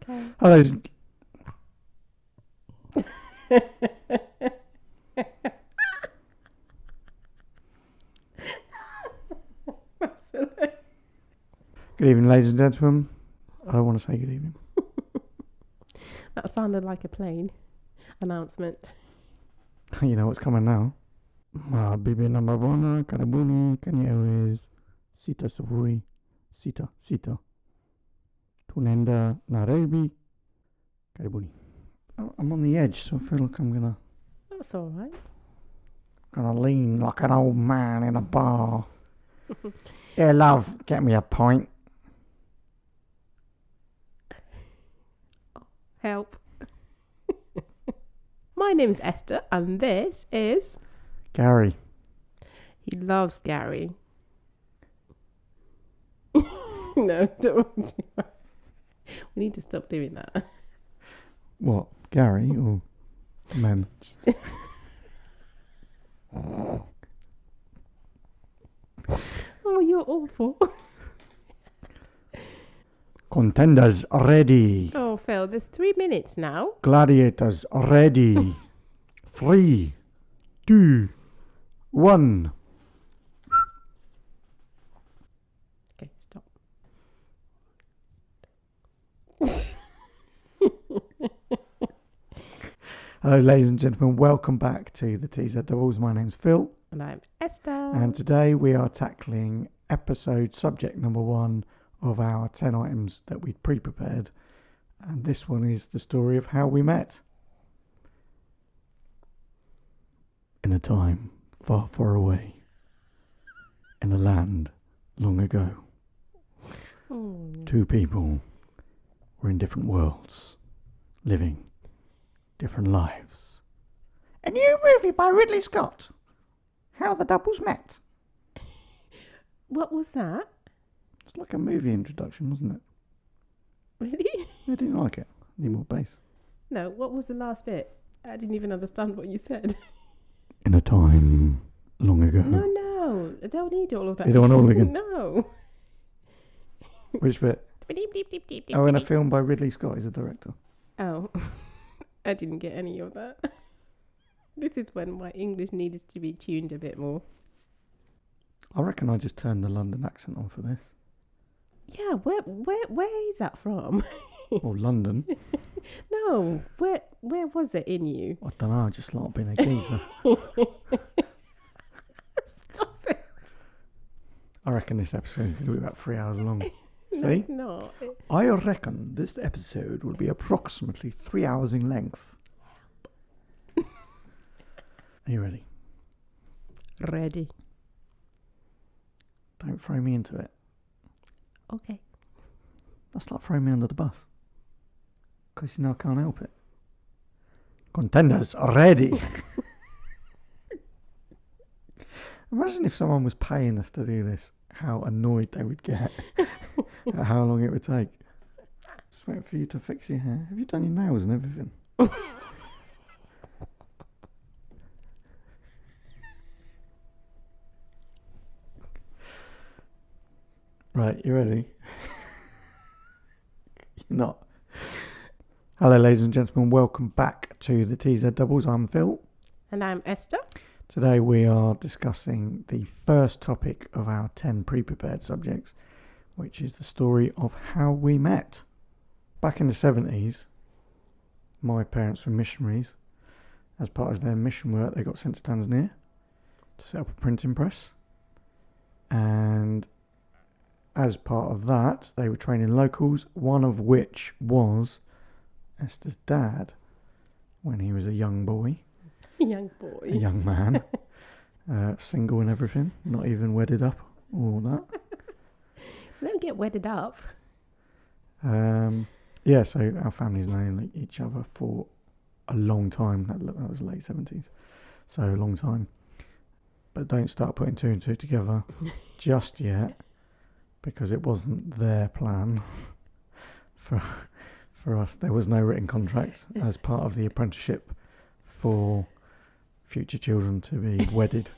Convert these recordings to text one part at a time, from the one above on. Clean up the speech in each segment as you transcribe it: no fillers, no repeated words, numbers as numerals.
Okay. Hello. Good evening, ladies and gentlemen. I don't want to say good evening. That sounded like a plane announcement. You know what's coming now. Bibi number one, karibuni, Kanye sita sufuri, sita. Tunaenda Nairobi, karibuni. I'm on the edge, so I feel like I'm That's all right. gonna lean like an old man in a bar. Yeah, love, get me a pint. Help. My name's Esther, and this is... Gary. He loves Gary. No, don't do that. We need to stop doing that. What, Gary or men? Oh, you're awful. Contenders ready. Oh, Phil, there's 3 minutes now. Gladiators ready. 3, 2, 1. Okay, stop. Hello, ladies and gentlemen. Welcome back to the TZ Doubles. My name's Phil. And I'm Esther. And today we are tackling episode subject number 1 of our 10 items that we'd pre-prepared. And this one is the story of how we met. In a time far, far away. In a land long ago. Two people were in different worlds, living different lives. A new movie by Ridley Scott. How the Doubles Met. What was that? It's like a movie introduction, wasn't it? Really? I didn't like it. Need more bass. No, what was the last bit? I didn't even understand what you said. In a time long ago. No, I don't need all of that. You don't want all again? No. Which bit? Oh, in a film by Ridley Scott, he's a director. Oh, I didn't get any of that. This is when my English needed to be tuned a bit more. I reckon I just turned the London accent on for this. Yeah, where is that from? Or London. No, where was it in you? I don't know, I just like being a geezer. Stop it. I reckon this episode is going to be about 3 hours long. No, See? it's not. I reckon this episode will be approximately 3 hours in length. Are you ready? Ready. Don't throw me into it. Okay. That's like throwing me under the bus. Because you know I can't help it. Contenders are ready. Imagine if someone was paying us to do this, how annoyed they would get at how long it would take. Just waiting for you to fix your hair. Have you done your nails and everything? Right, you ready? You're not. Hello, ladies and gentlemen. Welcome back to the TZ Doubles. I'm Phil. And I'm Esther. Today we are discussing the first topic of our 10 pre-prepared subjects, which is the story of how we met. Back in the 70s, my parents were missionaries. As part of their mission work, they got sent to Tanzania to set up a printing press. And as part of that, they were training locals, one of which was Esther's dad when he was a young boy. Young boy. A young man. Single and everything. Not even wedded up. All that. Don't get wedded up. Yeah, so our families known each other for a long time. That was late 70s. So a long time. But don't start putting 2 and 2 together just yet. Because it wasn't their plan for us. There was no written contract as part of the apprenticeship for future children to be wedded.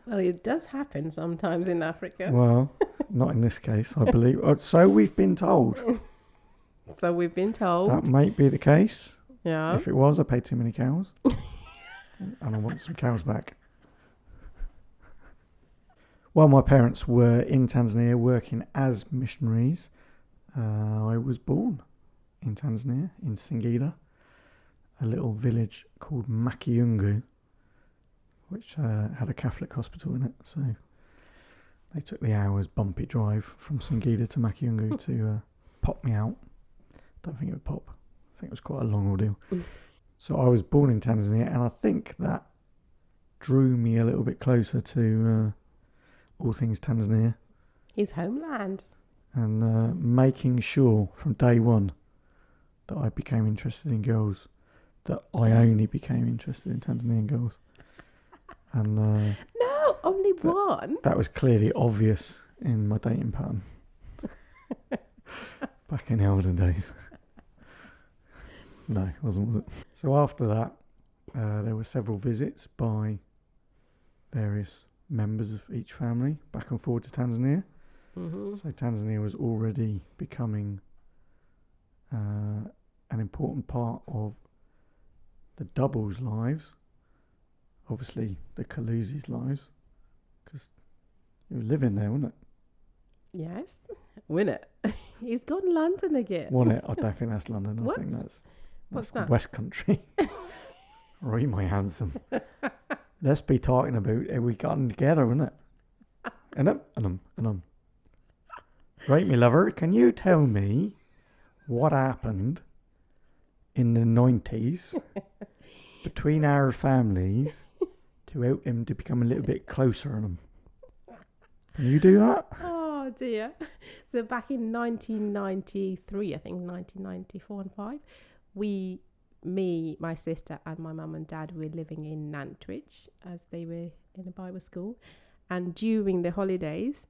Well, it does happen sometimes in Africa. Well, not in this case, I believe. So we've been told. So we've been told. That might be the case. Yeah. If it was, I paid too many cows. And I want some cows back. While my parents were in Tanzania working as missionaries, I was born in Tanzania, in Singida, a little village called Makiungu, which had a Catholic hospital in it. So they took the hour's bumpy drive from Singida to Makiungu to pop me out. Don't think it would pop. I think it was quite a long ordeal. So I was born in Tanzania, and I think that drew me a little bit closer to all things Tanzania. His homeland. And making sure from day one that I became interested in girls, that I only became interested in Tanzanian girls. And no, only one. That was clearly obvious in my dating pattern back in the olden days. No, it wasn't, was it? So after that, there were several visits by various members of each family back and forward to Tanzania. Mm-hmm. So Tanzania was already becoming an important part of the doubles' lives. Obviously, the Kaluzi's lives, because you were living there, wasn't it? Yes, win it. He's gone to London again. Wasn't it? I don't think that's London. I think What's that's that? West Country. Right, my handsome. Let's be talking about how we gotten together, isn't it? And Right, my lover, can you tell me what happened in the 90s between our families to help him to become a little bit closer on him? Can you do that? Oh dear. So back in 1993, I think 1994 and 5, me, my sister and my mum and dad were living in Nantwich as they were in a Bible school. And during the holidays,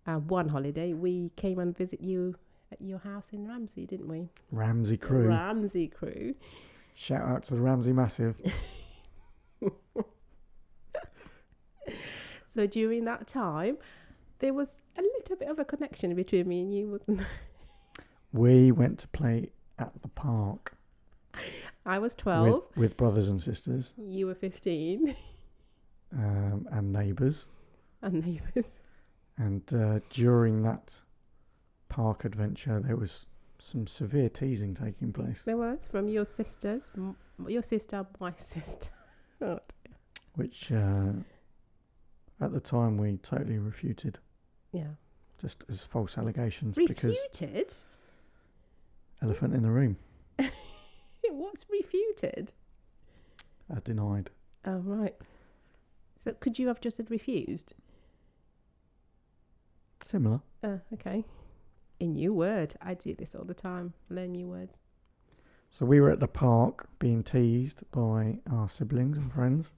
one holiday, we came and visit you at your house in Ramsey, didn't we? Ramsey crew. Ramsey crew. Shout out to the Ramsey Massive. So during that time, there was a little bit of a connection between me and you, wasn't there? We went to play at the park. I was 12. With brothers and sisters. You were 15. And neighbours. And neighbours. And during that park adventure, there was some severe teasing taking place. There was, from your sisters. Your sister, my sister. Oh, dear. Which, at the time, we totally refuted. Yeah. Just as false allegations. Refuted? Because elephant in the room. What's refuted? Denied. Oh, right. So could you have just had refused? Similar. Okay. A new word. I do this all the time. Learn new words. So we were at the park being teased by our siblings and friends,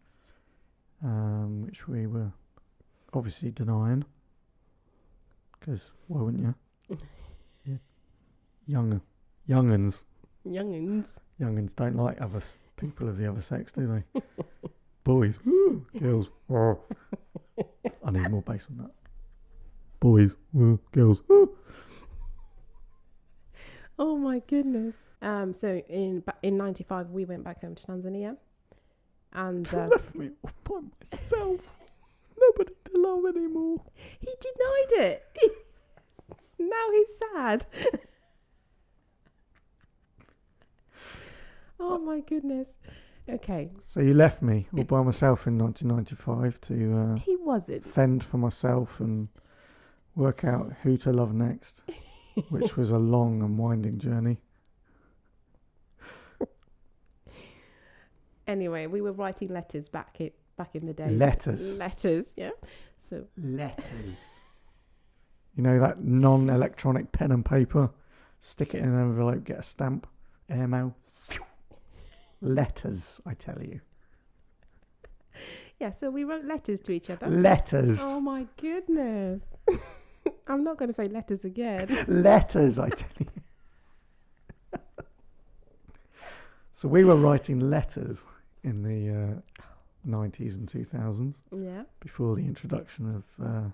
which we were obviously denying. Because why wouldn't you? Young'uns. Young'uns don't like people of the other sex, do they? Boys, woo, girls. Oh. I need more bass on that. Boys, woo, girls. Woo. Oh my goodness. So in 95 we went back home to Tanzania, and left me all by myself. Nobody to love anymore. He denied it. Now he's sad. Oh my goodness. Okay. So you left me all by myself in 1995 to he wasn't fend for myself and work out who to love next, which was a long and winding journey. Anyway, we were writing letters back in the day. Letters, yeah. So letters. You know that non-electronic pen and paper? Stick it in an envelope, get a stamp, airmail. Letters, I tell you. Yeah, so we wrote letters to each other. Letters. Oh my goodness. I'm not going to say letters again. Letters, I tell you. So we were writing letters in the 90s and 2000s. Yeah. Before the introduction of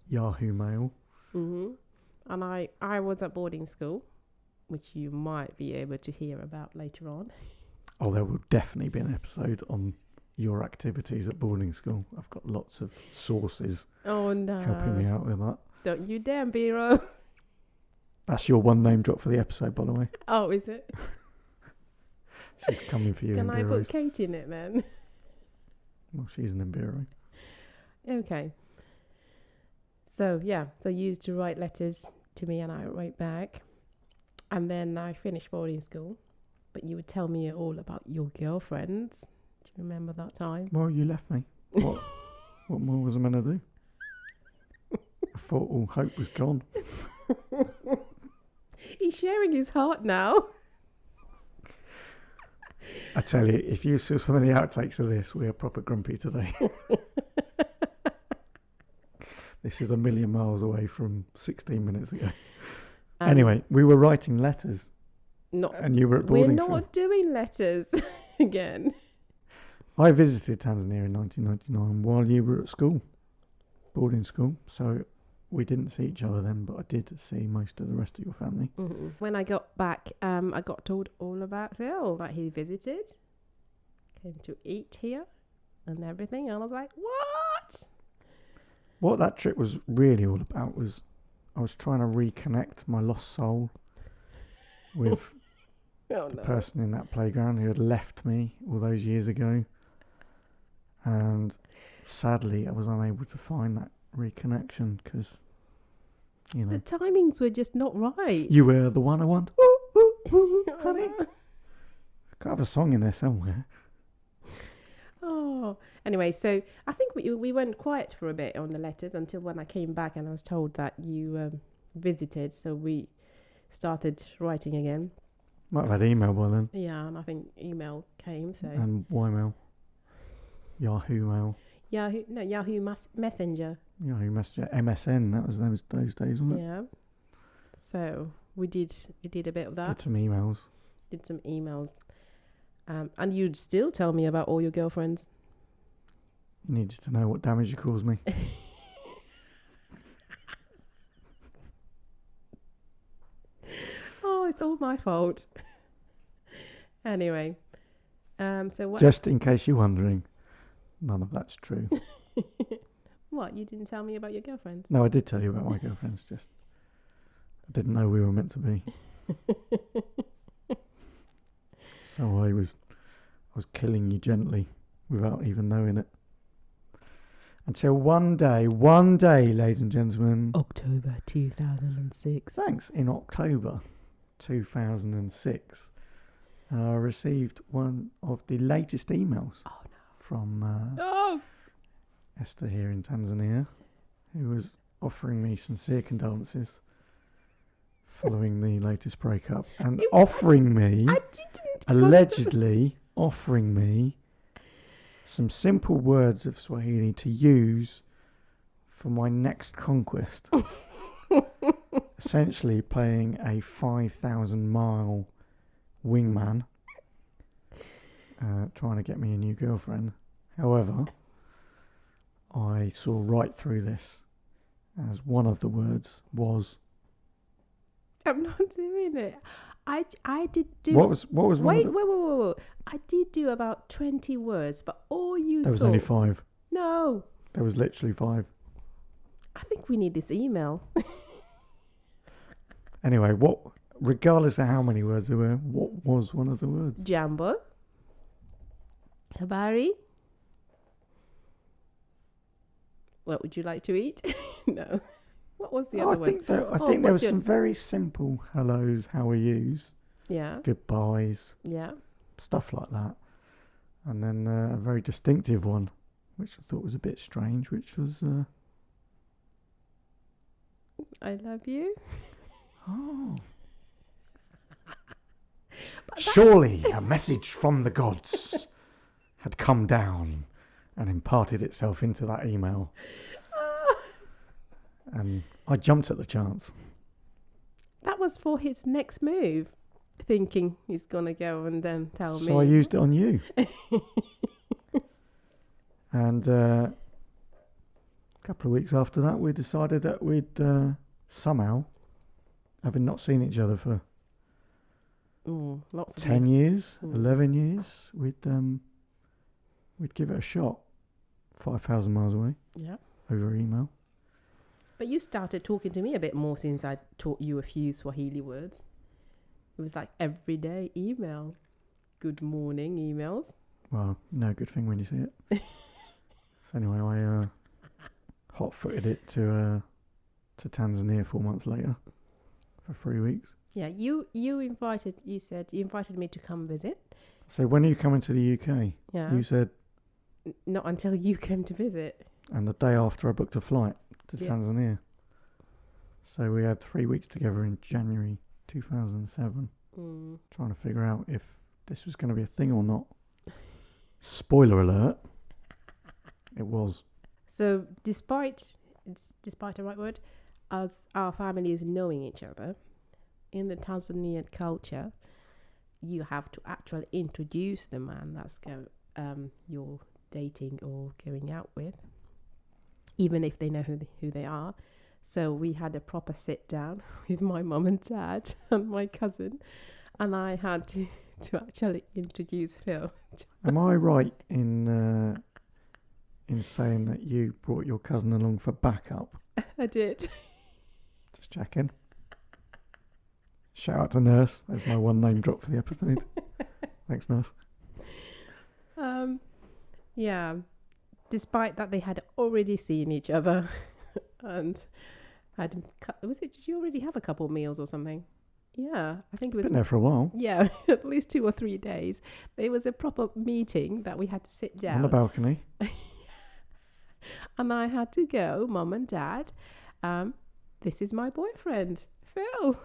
Yahoo Mail. Mm-hmm. And I was at boarding school which you might be able to hear about later on. Oh, there will definitely be an episode on your activities at boarding school. I've got lots of sources Oh no. helping me out with that. Don't you dare, Biro. That's your one name drop for the episode, by the way. Oh, is it? She's coming for you. Can in I Bureaus. put Kate in it then? Well, she's an Imbiro. Okay. So yeah, so you used to write letters to me and I write back. And then I finished boarding school. But you would tell me all about your girlfriends. Do you remember that time? Well, you left me. What more was I meant to do? I thought all hope was gone. He's sharing his heart now. I tell you, if you saw some of the outtakes of this, we are proper grumpy today. This is a million miles away from 16 minutes ago. Anyway, we were writing letters. And you were at boarding school. We're not doing letters again. I visited Tanzania in 1999 while you were at school, boarding school. So we didn't see each other then, but I did see most of the rest of your family. Mm-hmm. When I got back, I got told all about Phil, that he visited, came to eat here and everything. And I was like, what? What that trip was really all about was I was trying to reconnect my lost soul with the person in that playground who had left me all those years ago. And sadly, I was unable to find that reconnection because, you know, the timings were just not right. You were the one I want. Ooh, ooh, ooh, honey. Got to have a song in there somewhere. Oh, anyway, so I think we went quiet for a bit on the letters until when I came back and I was told that you visited. So we started writing again. Might have had email by then. Yeah, and I think email came. So and Ymail, Yahoo Mail, Yahoo Messenger. Yahoo Messenger, MSN. That was those days, wasn't it? Yeah. So we did a bit of that. Did some emails. And you'd still tell me about all your girlfriends. You needed to know what damage you caused me. Oh, it's all my fault. Anyway, so what? Just in case you're wondering, none of that's true. What? You didn't tell me about your girlfriends? No, I did tell you about my girlfriends. Just I didn't know we were meant to be. So I was killing you gently without even knowing it. Until one day, ladies and gentlemen. October 2006. Thanks. In October 2006, I received one of the latest emails from Esther here in Tanzania, who was offering me sincere condolences following the latest breakup and allegedly offering me some simple words of Swahili to use for my next conquest. Essentially playing a 5,000-mile wingman, trying to get me a new girlfriend. However, I saw right through this, as one of the words was... I'm not doing it. I did do... What was Wait. I did do about 20 words, but all you saw... There was only 5. No. There was literally 5. I think we need this email. Anyway, regardless of how many words there were, what was one of the words? Jambo. Habari. What would you like to eat? No. What was the other one? I think there was some very simple hellos, how are yous, yeah, goodbyes, yeah, stuff like that. And then a very distinctive one, which I thought was a bit strange, which was... I love you. Oh. Surely a message from the gods had come down and imparted itself into that email. And I jumped at the chance. That was for his next move, thinking he's going to go and then tell me. So I used it on you. And a couple of weeks after that, we decided that we'd somehow, having not seen each other for Lots of 10 years, Mm. 11 years, we'd give it a shot. 5,000 miles away Yeah. over email. But you started talking to me a bit more since I taught you a few Swahili words. It was like everyday email. Good morning emails. Well, no good thing when you see it. So anyway, I hot-footed it to Tanzania 4 months later for 3 weeks. Yeah, you said you invited me to come visit. So when are you coming to the UK? Yeah. You said, Not until you came to visit. and the day after I booked a flight to Yeah. Tanzania. So we had 3 weeks together in January 2007, trying to figure out if this was going to be a thing or not. Spoiler alert, it was. So despite the right word, as our families knowing each other, in the Tanzanian culture, you have to actually introduce the man that's you're dating or going out with, even if they know who they are. So we had a proper sit down with my mum and dad and my cousin, and I had to actually introduce Phil. Am I right in saying that you brought your cousin along for backup? I did. Just checking. Shout out to Nurse. There's my one name drop for the episode. Thanks, Nurse. Yeah. Despite that, they had already seen each other, and did you already have a couple meals or something? Yeah, I think it was. Been there for a while. Yeah, at least 2 or 3 days. There was a proper meeting that we had to sit down On the balcony. and I had to go, Mum and Dad. This is my boyfriend, Phil.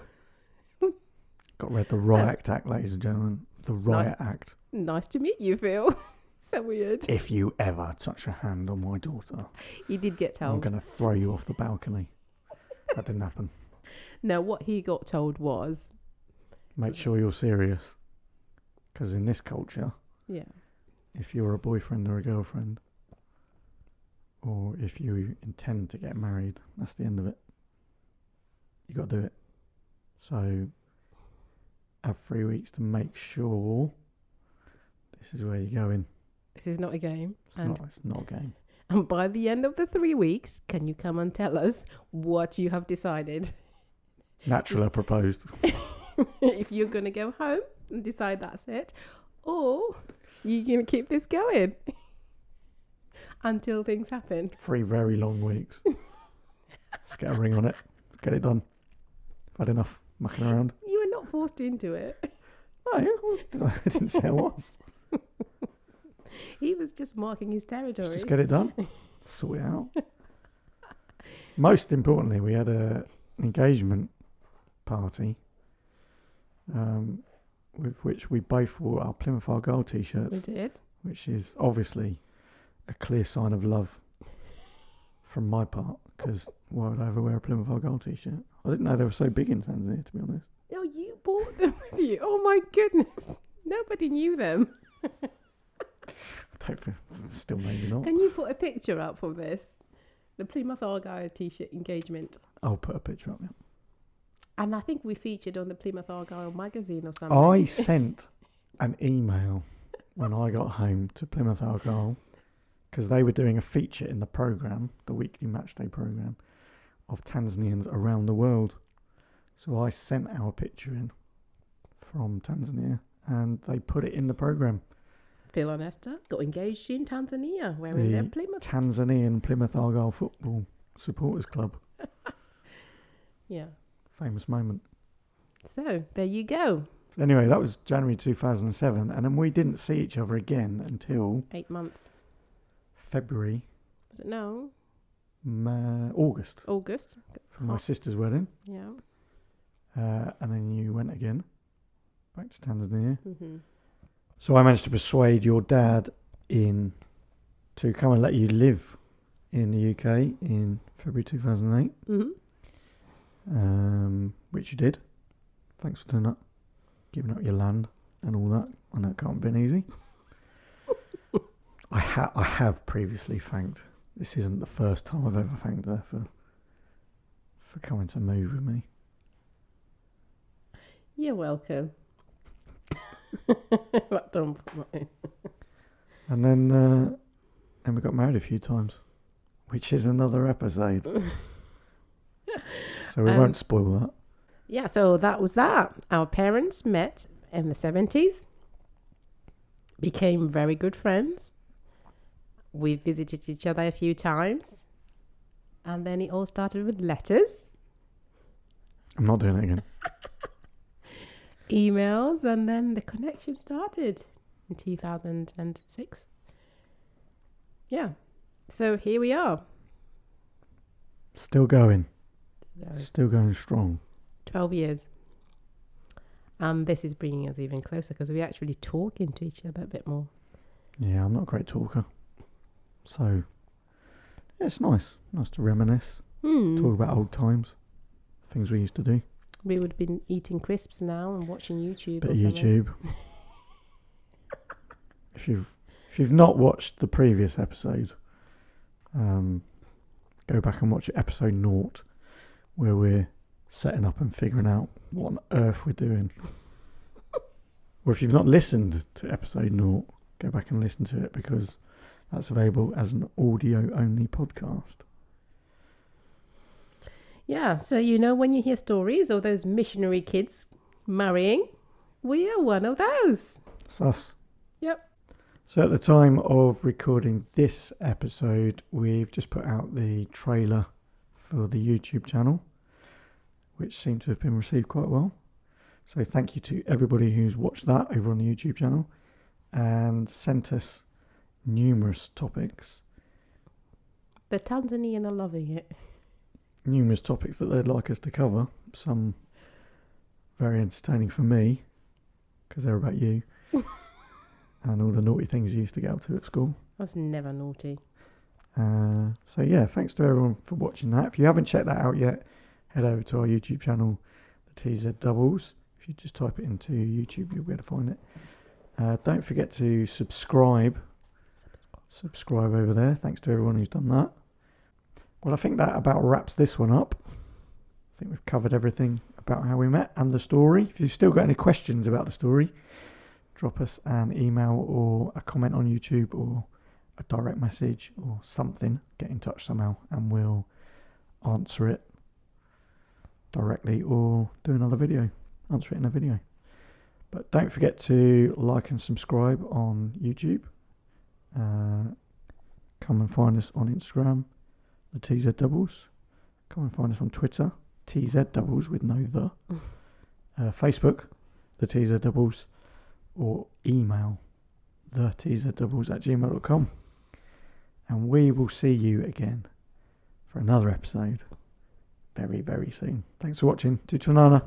Got read the Riot Act, ladies and gentlemen. The Riot Act. Nice to meet you, Phil. So weird. If you ever touch a hand on my daughter, He did get I'm told. going to throw you off the balcony. That didn't happen. No, what he got told was, Make sure you're serious. Because in this culture, yeah, if you're a boyfriend or a girlfriend, or if you intend to get married, that's the end of it. You got to do it. So have 3 weeks to make sure this is where you're going. this is not a game. It's not a game. And by the end of the 3 weeks, can you come and tell us what you have decided? Natural proposed. If you're going to go home and decide that's it, or you're going to keep this going until things happen. 3 very long weeks. Let's get a ring on it. Get it done. I've had enough mucking around. You were not forced into it. No, I didn't say I was. He was just marking his territory. Just get it done. Sort it out. Most importantly, we had an engagement party with which we both wore our Plymouth Argyle t-shirts. We did. Which is obviously a clear sign of love from my part, because why would I ever wear a Plymouth Argyle t-shirt? I didn't know they were so big in Tanzania, to be honest. No, you bought them with you. Oh my goodness. Nobody knew them. Still maybe not. Can you put a picture up for this? The Plymouth Argyle t-shirt engagement. I'll put a picture up, yeah. And I think we featured on the Plymouth Argyle magazine or something. I sent an email when I got home to Plymouth Argyle, because they were doing a feature in the programme, the weekly matchday programme, of Tanzanians around the world. So I sent our picture in from Tanzania, and they put it in the programme. Phil and Esther got engaged in Tanzania, wearing their Plymouth. Tanzanian Plymouth Argyle Football Supporters Club. Yeah. Famous moment. So, there you go. Anyway, that was January 2007, and then we didn't see each other again until 8 months. February, Was it no? August, August. for my sister's wedding. Yeah. And then you went again, back to Tanzania. Mm-hmm. So I managed to persuade your dad to come and let you live in the UK in February 2008. Mm-hmm. Which you did. Thanks for doing that. Giving up your land and all that. I know it can't have been easy. I have previously thanked. This isn't the first time I've ever thanked her for coming to move with me. You're welcome. But don't. And then we got married a few times, which is another episode. So we won't spoil that. Yeah, so that was that. Our parents met in the 70s, became very good friends. We visited each other a few times. And then it all started with letters, I'm not doing it again. emails, and then the connection started in 2006. Yeah. So here we are. Still going. Still going strong. 12 years. And this is bringing us even closer because we're actually talking to each other a bit more. Yeah, I'm not a great talker. So, yeah, it's nice. Nice to reminisce. Talk about old times. Things we used to do. We would have been eating crisps now and watching YouTube. Bit of YouTube. If you've not watched the previous episode, go back and watch episode 0, where we're setting up and figuring out what on earth we're doing. Or if you've not listened to episode 0, go back and listen to it, because that's available as an audio-only podcast. Yeah, so when you hear stories of those missionary kids marrying, we are one of those. It's us. Yep. So at the time of recording this episode, we've just put out the trailer for the YouTube channel, which seemed to have been received quite well. So thank you to everybody who's watched that over on the YouTube channel and sent us numerous topics. The Tanzanian are loving it. Numerous topics that they'd like us to cover. Some very entertaining for me, because they're about you. And all the naughty things you used to get up to at school. I was never naughty. So yeah, thanks to everyone for watching that. If you haven't checked that out yet, head over to our YouTube channel, the TZ Doubles. If you just type it into YouTube, you'll be able to find it. Don't forget to subscribe. Subscribe over there. Thanks to everyone who's done that. Well, I think that about wraps this one up. I think we've covered everything about how we met and the story. If you've still got any questions about the story, drop us an email or a comment on YouTube or a direct message or something. Get in touch somehow and we'll answer it directly or do another video. Answer it in a video. But don't forget to like and subscribe on YouTube. Come and find us on Instagram, the TZ Doubles. Come and find us on Twitter, TZ Doubles with no the. Facebook, the TZ Doubles. Or email the tzdoubles@gmail.com. And we will see you again for another episode very, very soon. Thanks for watching. Tutunana.